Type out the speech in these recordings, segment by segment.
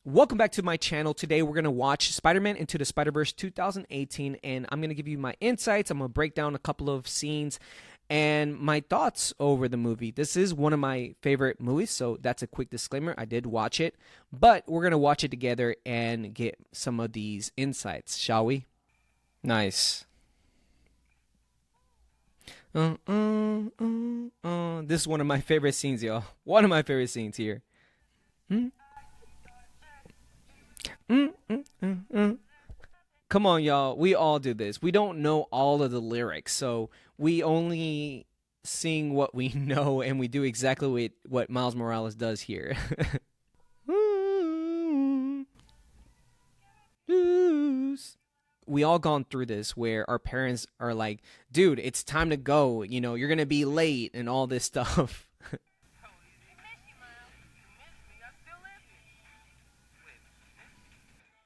Welcome back to my channel. Today we're going to watch Spider-Man Into the Spider-Verse 2018, and I'm going to give you my insights. I'm going to break down a couple of scenes and my thoughts over the movie. This is one of my favorite movies, so that's a quick disclaimer. I did watch it, but we're going to watch it together and get some of these insights, shall we? Nice. This is one of my favorite scenes, y'all. One of my favorite scenes here. Hmm? Come on, y'all. We all do this. We don't know all of the lyrics, so we only sing what we know, and we do exactly what Miles Morales does here. We all gone through this where our parents are like, dude, it's time to go. You know, you're going to be late and all this stuff.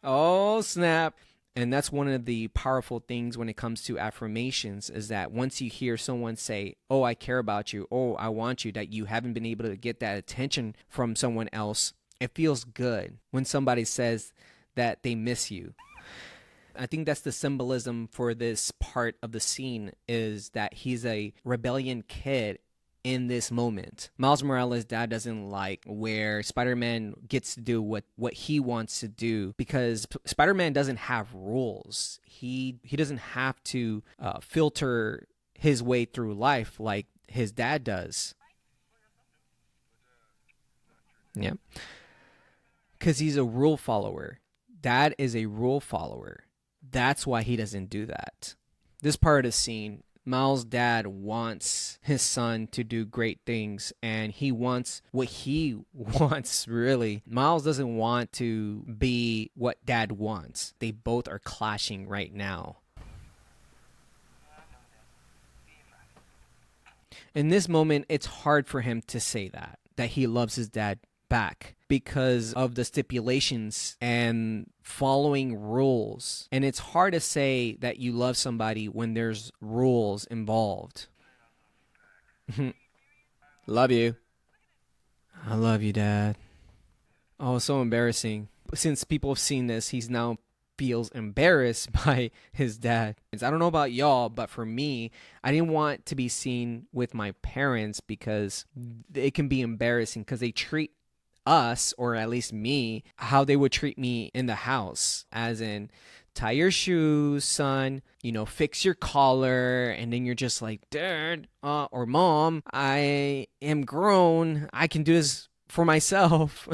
Oh, snap. And that's one of the powerful things when it comes to affirmations is that once you hear someone say, oh, I care about you, oh, I want you, that you haven't been able to get that attention from someone else, it feels good when somebody says that they miss you. I think that's the symbolism for this part of the scene is that he's a rebellion kid in this moment. Miles Morales' dad doesn't like where Spider-Man gets to do what he wants to do because Spider-Man doesn't have rules. He doesn't have to filter his way through life like his dad does. Yeah. Because he's a rule follower. Dad is a rule follower. That's why he doesn't do that. This part of the scene, Miles' dad wants his son to do great things, and he wants what he wants, really. Miles doesn't want to be what dad wants. They both are clashing right now. In this moment, it's hard for him to say that he loves his dad back because of the stipulations and following rules. And it's hard to say that you love somebody when there's rules involved. Love you. I love you, Dad. Oh, so embarrassing. Since people have seen this, he's now feels embarrassed by his dad. I don't know about y'all, but for me, I didn't want to be seen with my parents because it can be embarrassing because they treat us, or at least me, how they would treat me in the house, as in tie your shoes, son, fix your collar, and then you're just like, dad or mom, I am grown, I can do this for myself.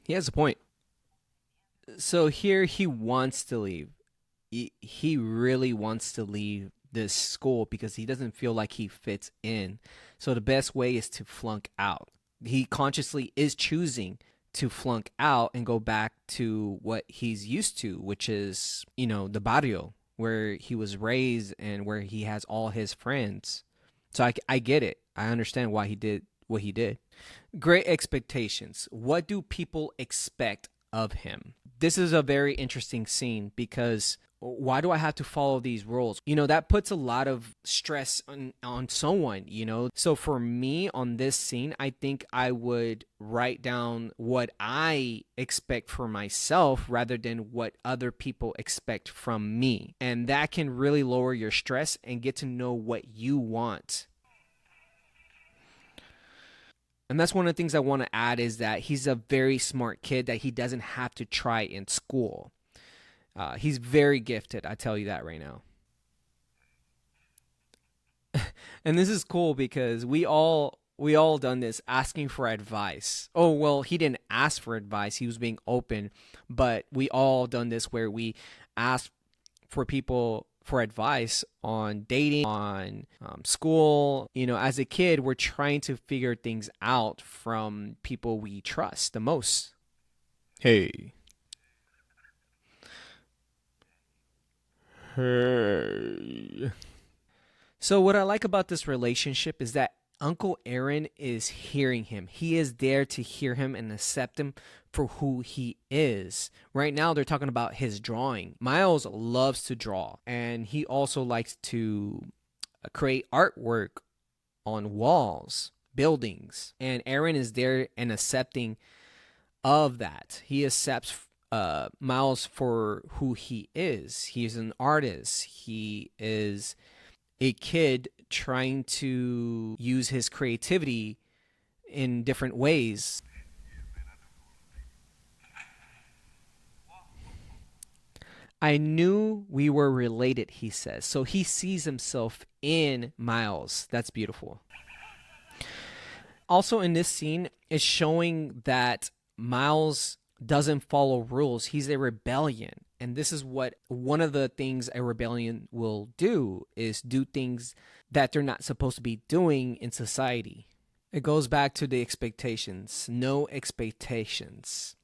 He has a point. So here he wants to leave. He really wants to leave this school because he doesn't feel like he fits in. So the best way is to flunk out. He consciously is choosing to flunk out and go back to what he's used to, which is, the barrio where he was raised and where he has all his friends. So I get it. I understand why he did what he did. Great expectations. What do people expect of him? This is a very interesting scene because why do I have to follow these rules? That puts a lot of stress on someone, So for me on this scene, I think I would write down what I expect for myself rather than what other people expect from me. And that can really lower your stress and get to know what you want. And that's one of the things I want to add is that he's a very smart kid that he doesn't have to try in school. He's very gifted, I tell you that right now. And this is cool because we all done this asking for advice. Oh, well, he didn't ask for advice. He was being open, but we all done this where we ask for people for advice on dating, on school. As a kid, we're trying to figure things out from people we trust the most. Hey. Hey. So what I like about this relationship is that Uncle Aaron is hearing him. He is there to hear him and accept him for who he is. Right now, they're talking about his drawing. Miles loves to draw, and he also likes to create artwork on walls. buildings. And Aaron is there and accepting of that. He accepts Miles for who he is. He's an artist. He is a kid trying to use his creativity in different ways. I knew we were related, he says. So he sees himself in Miles. That's beautiful. Also, in this scene, is showing that Miles doesn't follow rules. He's a rebellion. And this is what one of the things a rebellion will do is do things that they're not supposed to be doing in society. It goes back to the expectations. No expectations.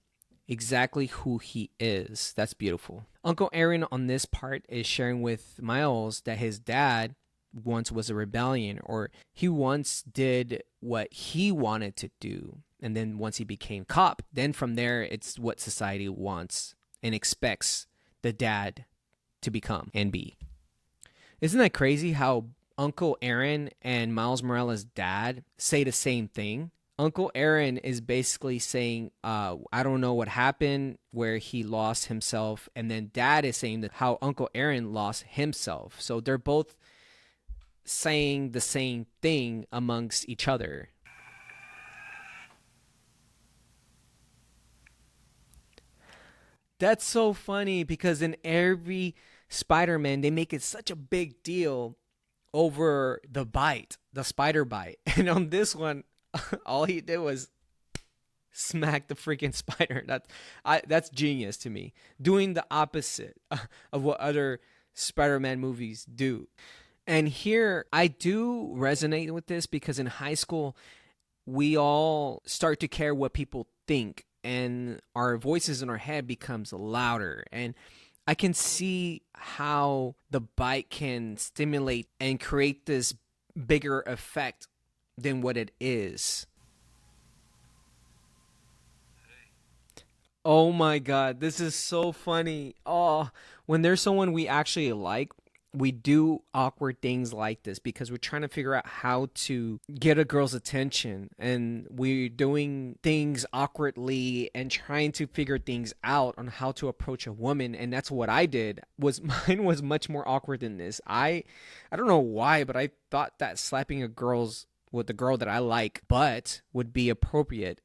Exactly who he is. That's beautiful. Uncle Aaron on this part is sharing with Miles that his dad once was a rebellion, or he once did what he wanted to do. And then once he became cop, then from there, it's what society wants and expects the dad to become and be. Isn't that crazy how Uncle Aaron and Miles Morales' dad say the same thing? Uncle Aaron is basically saying, I don't know what happened where he lost himself. And then dad is saying that how Uncle Aaron lost himself. So they're both saying the same thing amongst each other. That's so funny because in every Spider-Man, they make it such a big deal over the bite, the spider bite. And on this one, all he did was smack the freaking spider. That's genius to me. Doing the opposite of what other Spider-Man movies do. And here, I do resonate with this because in high school, we all start to care what people think, and our voices in our head becomes louder. And I can see how the bite can stimulate and create this bigger effect than what it is. Oh my god, this is so funny. Oh, when there's someone we actually like, we do awkward things like this because we're trying to figure out how to get a girl's attention, and we're doing things awkwardly and trying to figure things out on how to approach a woman. And that's what I did. Was mine was much more awkward than this. I don't know why, but I thought that slapping a girl's with the girl that I like butt would be appropriate.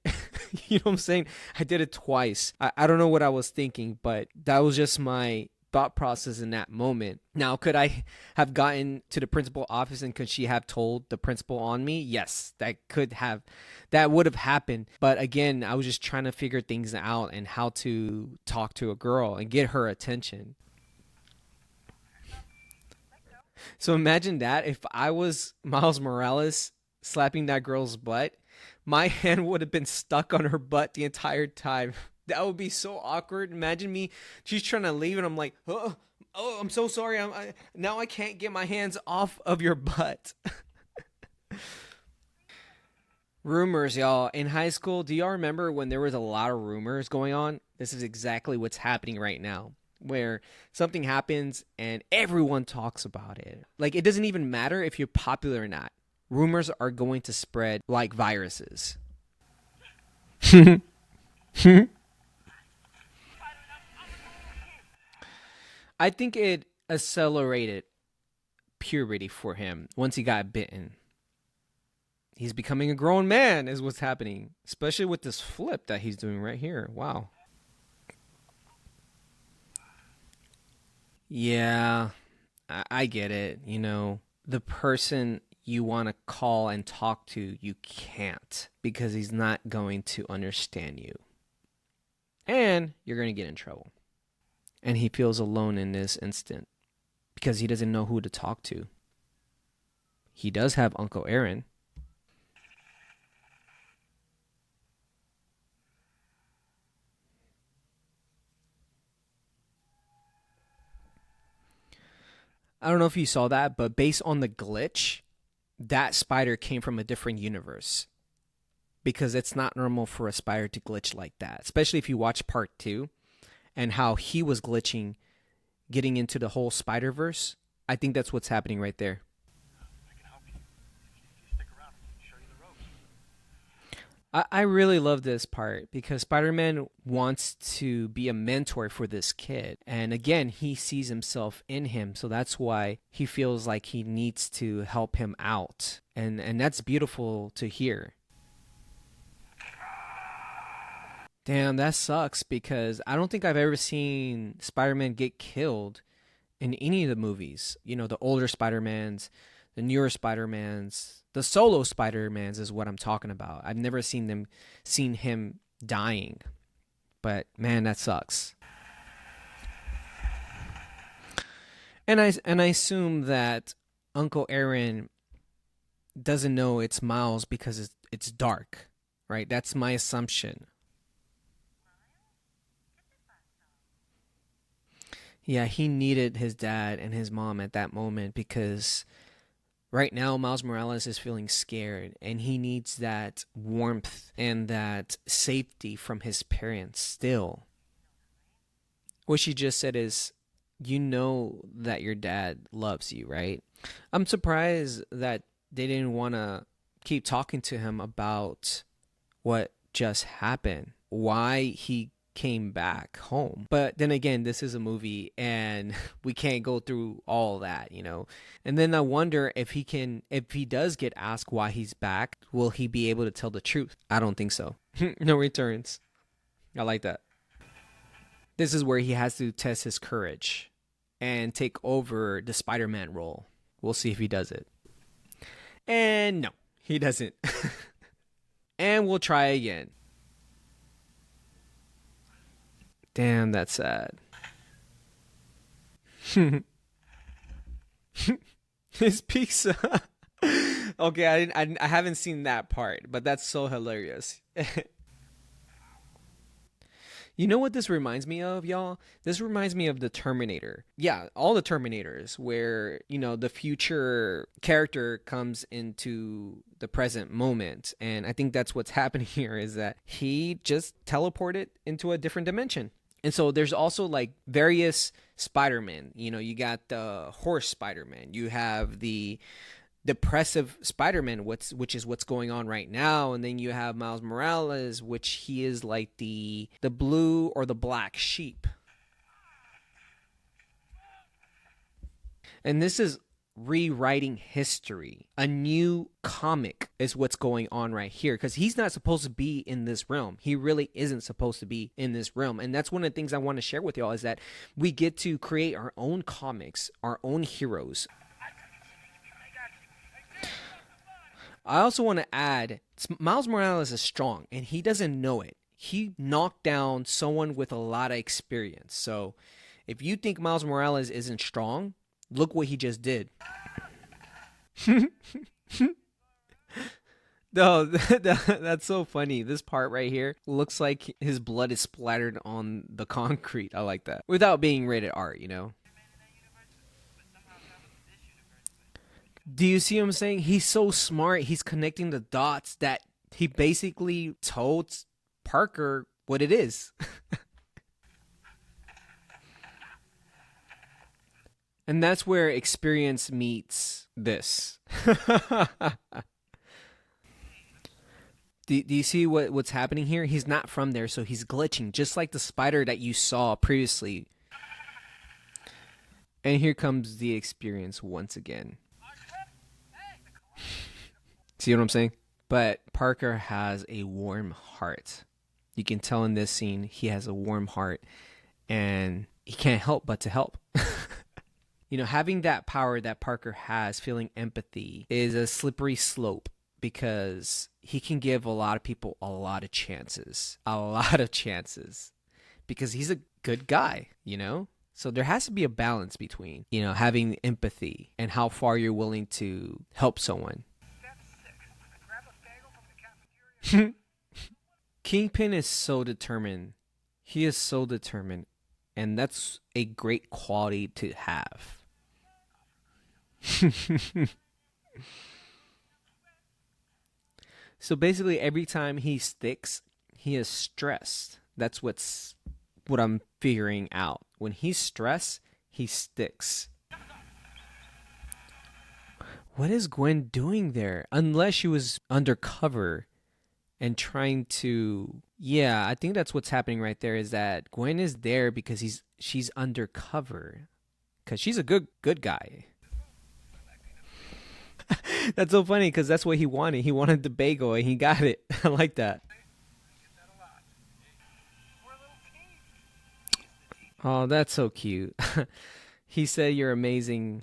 You know what I'm saying? I did it twice. I don't know what I was thinking, but that was just my thought process in that moment. Now, could I have gotten to the principal office and could she have told the principal on me? Yes, that would have happened. But again, I was just trying to figure things out and how to talk to a girl and get her attention. So imagine that if I was Miles Morales slapping that girl's butt, my hand would have been stuck on her butt the entire time. That would be so awkward. Imagine me, she's trying to leave, and I'm like, oh, I'm so sorry. Now I can't get my hands off of your butt. Rumors, y'all. In high school, do y'all remember when there was a lot of rumors going on? This is exactly what's happening right now, where something happens and everyone talks about it. Like, it doesn't even matter if you're popular or not. Rumors are going to spread like viruses. I think it accelerated puberty for him once he got bitten. He's becoming a grown man, is what's happening, especially with this flip that he's doing right here. Wow. Yeah, I get it. You know, the person you want to call and talk to, you can't because he's not going to understand you. And you're going to get in trouble. And he feels alone in this instant because he doesn't know who to talk to. He does have Uncle Aaron. I don't know if you saw that, but based on the glitch, that spider came from a different universe because it's not normal for a spider to glitch like that, especially if you watch part two and how he was glitching, getting into the whole Spider Verse. I think that's what's happening right there. I really love this part because Spider-Man wants to be a mentor for this kid. And again, he sees himself in him. So that's why he feels like he needs to help him out. And that's beautiful to hear. Damn, that sucks because I don't think I've ever seen Spider-Man get killed in any of the movies. You know, the older Spider-Mans, the newer Spider-Mans, the solo Spider-Mans is what I'm talking about. I've never seen him dying. But man, that sucks. And I assume that Uncle Aaron doesn't know it's Miles because it's dark, right? That's my assumption. Yeah, he needed his dad and his mom at that moment because right now Miles Morales is feeling scared and he needs that warmth and that safety from his parents still. What she just said is, you know that your dad loves you, right? I'm surprised that they didn't want to keep talking to him about what just happened, why he came back home. But then again, this is a movie and we can't go through all that, you know. And then I wonder if he does get asked why he's back, will he be able to tell the truth? I don't think so. No returns. I like that. This is where he has to test his courage and take over the Spider-Man role. We'll see if he does it. And no, he doesn't. And we'll try again. Damn, that's sad. His pizza. Okay, I haven't seen that part, but that's so hilarious. You know what this reminds me of, y'all? This reminds me of the Terminator. Yeah, all the Terminators, where, you know, the future character comes into the present moment. And I think that's what's happening here is that he just teleported into a different dimension. And so there's also like various Spider-Man. You know, you got the horse Spider-Man. You have the depressive Spider-Man, which is what's going on right now, and then you have Miles Morales, which he is like the blue or the black sheep. And this is rewriting history. A new comic is what's going on right here because he's not supposed to be in this realm. He really isn't supposed to be in this realm. And that's one of the things I want to share with y'all is that we get to create our own comics, our own heroes. I also want to add Miles Morales is strong and he doesn't know it. He knocked down someone with a lot of experience. So if you think Miles Morales isn't strong, look what he just did. No, that's so funny. This part right here looks like his blood is splattered on the concrete. I like that. Without being rated R, you know? Do you see what I'm saying? He's so smart. He's connecting the dots that he basically told Parker what it is. And that's where experience meets this. Do you see what's happening here? He's not from there, so he's glitching, just like the spider that you saw previously. And here comes the experience once again. See what I'm saying? But Parker has a warm heart. You can tell in this scene he has a warm heart and he can't help but to help. You know, having that power that Parker has, feeling empathy, is a slippery slope because he can give a lot of people a lot of chances. A lot of chances. Because he's a good guy, you know? So there has to be a balance between, you know, having empathy and how far you're willing to help someone. Kingpin is so determined. He is so determined. And that's a great quality to have. So basically, every time he sticks, he is stressed. That's what I'm figuring out. When he's stressed, he sticks. What is Gwen doing there? Unless she was undercover and trying to, yeah, I think that's what's happening right there, is that Gwen is there because she's undercover, because she's a good guy. That's so funny because that's what he wanted. He wanted the bagel and he got it. I like that. Oh, that's so cute. He said you're amazing.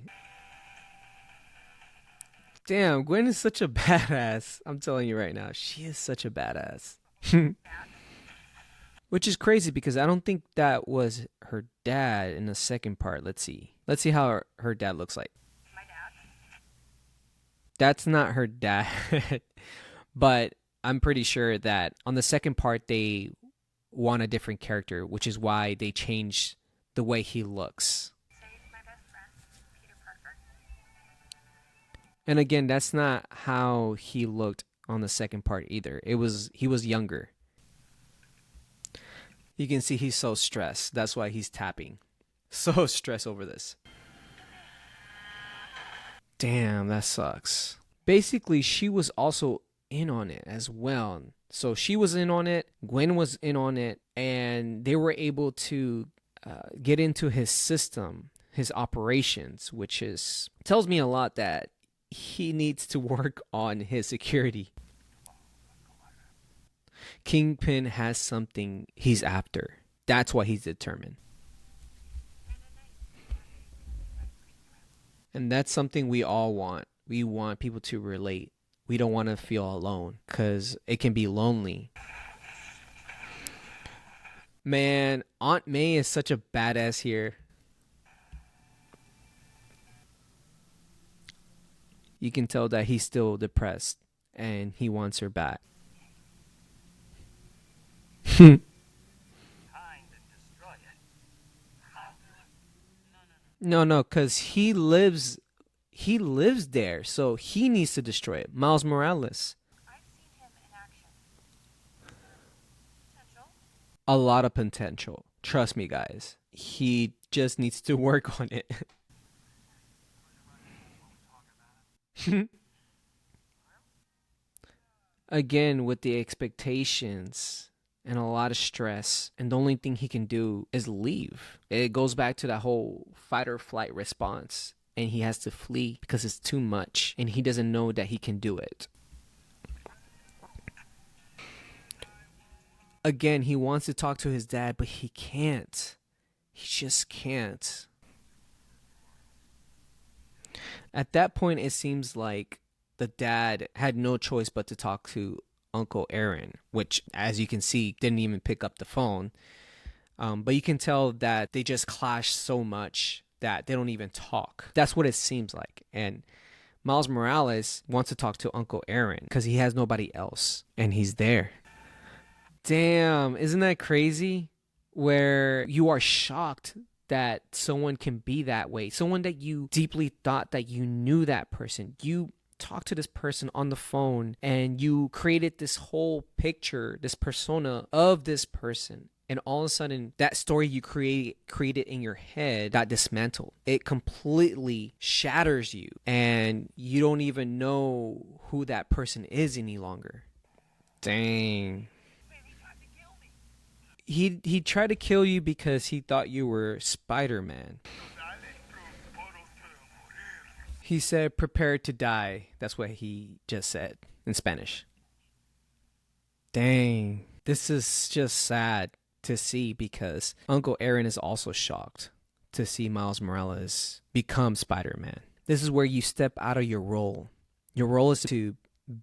Damn, Gwen is such a badass. I'm telling you right now, she is such a badass. Which is crazy because I don't think that was her dad in the second part. Let's see. Let's see how her dad looks like. That's not her dad. But I'm pretty sure that on the second part they want a different character, which is why they changed the way he looks. And again, that's not how he looked on the second part either. He was younger. You can see he's so stressed. That's why he's tapping. So stressed over this. Damn, that sucks. Basically, she was also in on it as well. So she was in on it, Gwen was in on it, and they were able to get into his system, his operations, which is tells me a lot that he needs to work on his security. Kingpin has something he's after. That's why he's determined. And that's something we all want. We want people to relate. We don't want to feel alone because it can be lonely. Man, Aunt May is such a badass here. You can tell that he's still depressed and he wants her back. No, no, because he lives there, so he needs to destroy it. Miles Morales. A lot of potential. Trust me, guys. He just needs to work on it. Again, with the expectations and a lot of stress, and the only thing he can do is leave. It goes back to that whole fight or flight response, and he has to flee because it's too much, and he doesn't know that he can do it. Again, he wants to talk to his dad, but he can't. He just can't. At that point, it seems like the dad had no choice but to talk to Uncle Aaron, which, as you can see, didn't even pick up the phone. But you can tell that they just clash so much that they don't even talk. That's what it seems like. And Miles Morales wants to talk to Uncle Aaron because he has nobody else, and he's there. Damn, isn't that crazy? Where you are shocked that someone can be that way. Someone that you deeply thought that you knew that person. You talked to this person on the phone and you created this whole picture, this persona of this person. And all of a sudden, that story you created in your head got dismantled. It completely shatters you, and you don't even know who that person is any longer. Dang. He tried to kill you because he thought you were Spider-Man. He said, "Prepare to die." That's what he just said in Spanish. Dang. This is just sad to see because Uncle Aaron is also shocked to see Miles Morales become Spider-Man. This is where you step out of your role. Your role is to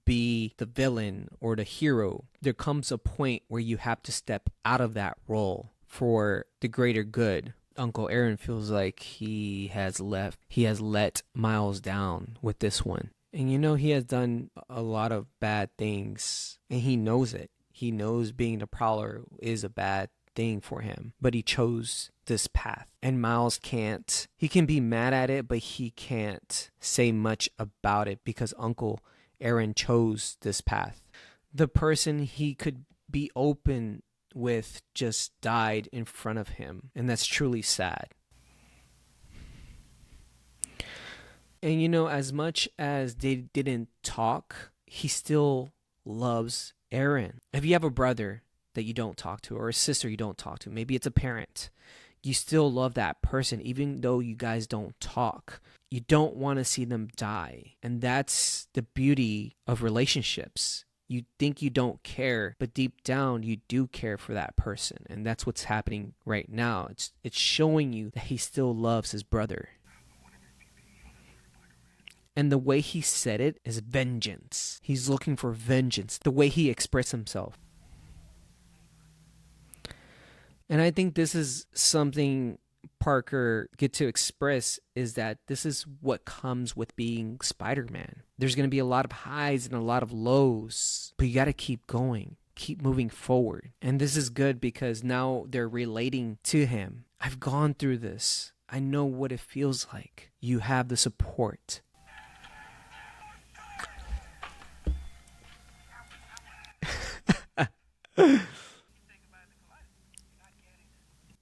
be the villain or the hero. There comes a point where you have to step out of that role for the greater good. Uncle Aaron feels like he has let Miles down with this one. And you know he has done a lot of bad things and he knows it. He knows being the Prowler is a bad thing for him, but he chose this path. And Miles can't, he can be mad at it, but he can't say much about it because Uncle Aaron chose this path. The person he could be open with just died in front of him, and that's truly sad. And you know, as much as they didn't talk, he still loves Aaron. If you have a brother that you don't talk to or a sister you don't talk to, maybe it's a parent, you still love that person even though you guys don't talk. You don't want to see them die. And that's the beauty of relationships. You think you don't care, but deep down you do care for that person. And that's what's happening right now. It's showing you that he still loves his brother. And the way he said it is vengeance. He's looking for vengeance, the way he expressed himself. And I think this is something Parker get to express, is that this is what comes with being Spider-Man. There's going to be a lot of highs and a lot of lows, but you got to keep going, keep moving forward. And this is good because now they're relating to him. I've gone through this. I know what it feels like. You have the support.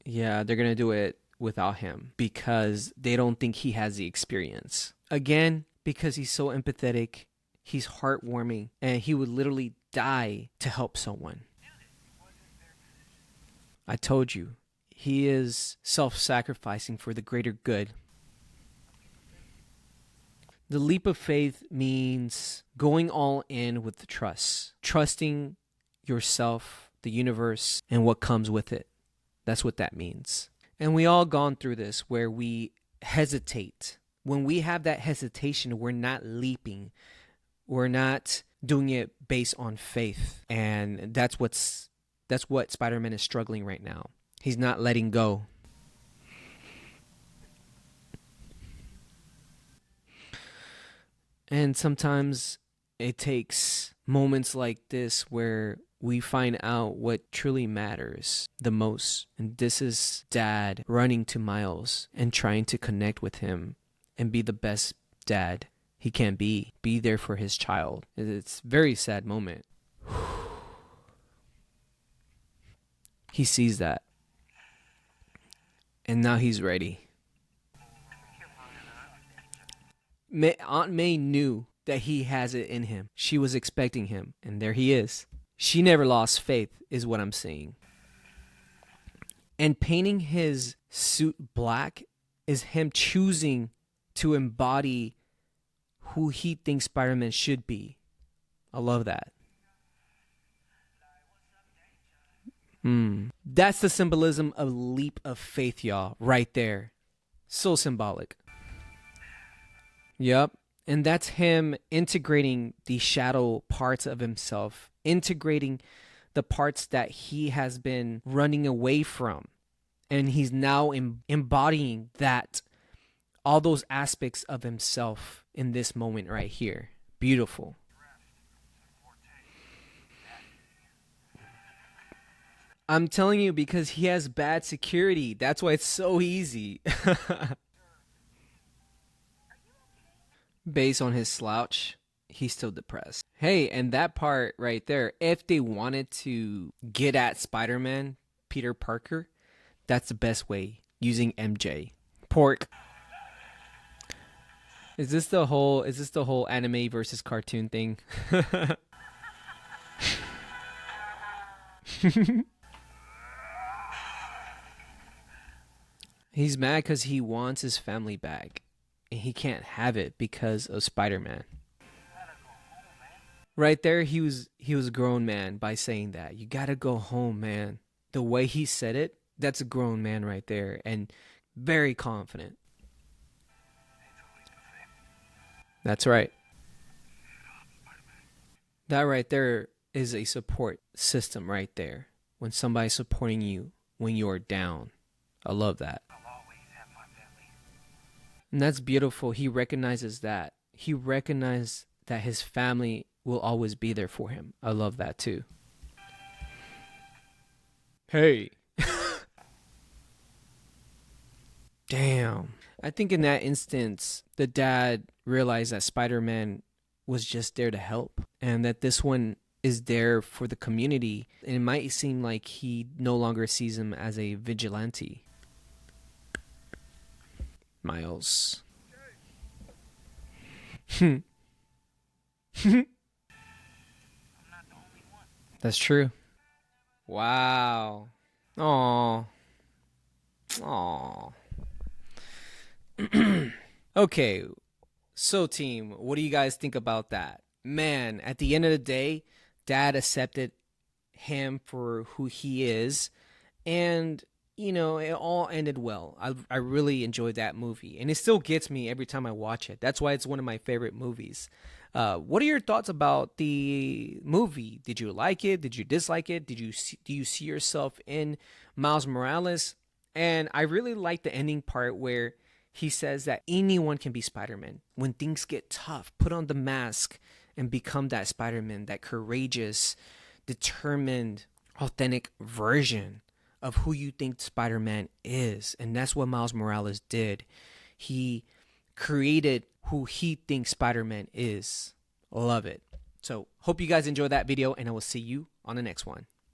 Yeah, they're going to do it without him because they don't think he has the experience. Again, because he's so empathetic, he's heartwarming, and he would literally die to help someone. I told you, he is self-sacrificing for the greater good. The leap of faith means going all in with the trust, trusting yourself, the universe, and what comes with it. That's what that means. And we all gone through this where we hesitate. When we have that hesitation, we're not leaping. We're not doing it based on faith. And that's what Spider-Man is struggling right now. He's not letting go. And sometimes it takes moments like this where we find out what truly matters the most. And this is Dad running to Miles and trying to connect with him and be the best dad he can be. Be there for his child. It's a very sad moment. He sees that. And now he's ready. Aunt May knew that he has it in him. She was expecting him. And there he is. She never lost faith, is what I'm saying. And painting his suit black is him choosing to embody who he thinks Spider-Man should be. I love that. That's the symbolism of leap of faith, y'all, right there. So symbolic. Yep. And that's him integrating the shadow parts of himself, integrating the parts that he has been running away from. And he's now embodying that, all those aspects of himself in this moment right here. Beautiful. I'm telling you, because he has bad security. That's why it's so easy. Based on his slouch, he's still depressed. Hey, and that part right there, if they wanted to get at Spider-Man, Peter Parker, that's the best way, using MJ. Pork. Is this the whole anime versus cartoon thing? He's mad because he wants his family back. And he can't have it because of Spider-Man. Right there, he was a grown man by saying that. You gotta go home, man. The way he said it, that's a grown man right there. And very confident. That's right. That right there is a support system right there. When somebody's supporting you when you're down. I love that. And that's beautiful. He recognizes that. He recognized that his family will always be there for him. I love that too. Hey. Damn. I think in that instance, the dad realized that Spider-Man was just there to help. And that this one is there for the community. And it might seem like he no longer sees him as a vigilante. Miles. That's true. Wow. Aw. Aw. Okay, so team, what do you guys think about that? Man, at the end of the day, Dad accepted him for who he is, and it all ended well. I really enjoyed that movie, and it still gets me every time I watch it. That's why it's one of my favorite movies. What are your thoughts about the movie? Did you like it? Did you dislike it? Do you see yourself in Miles Morales? And I really like the ending part where he says that anyone can be Spider-Man. When things get tough, put on the mask and become that Spider-Man, that courageous, determined, authentic version of who you think Spider-Man is. And that's what Miles Morales did. He created who he thinks Spider-Man is. Love it. So, hope you guys enjoyed that video, and I will see you on the next one.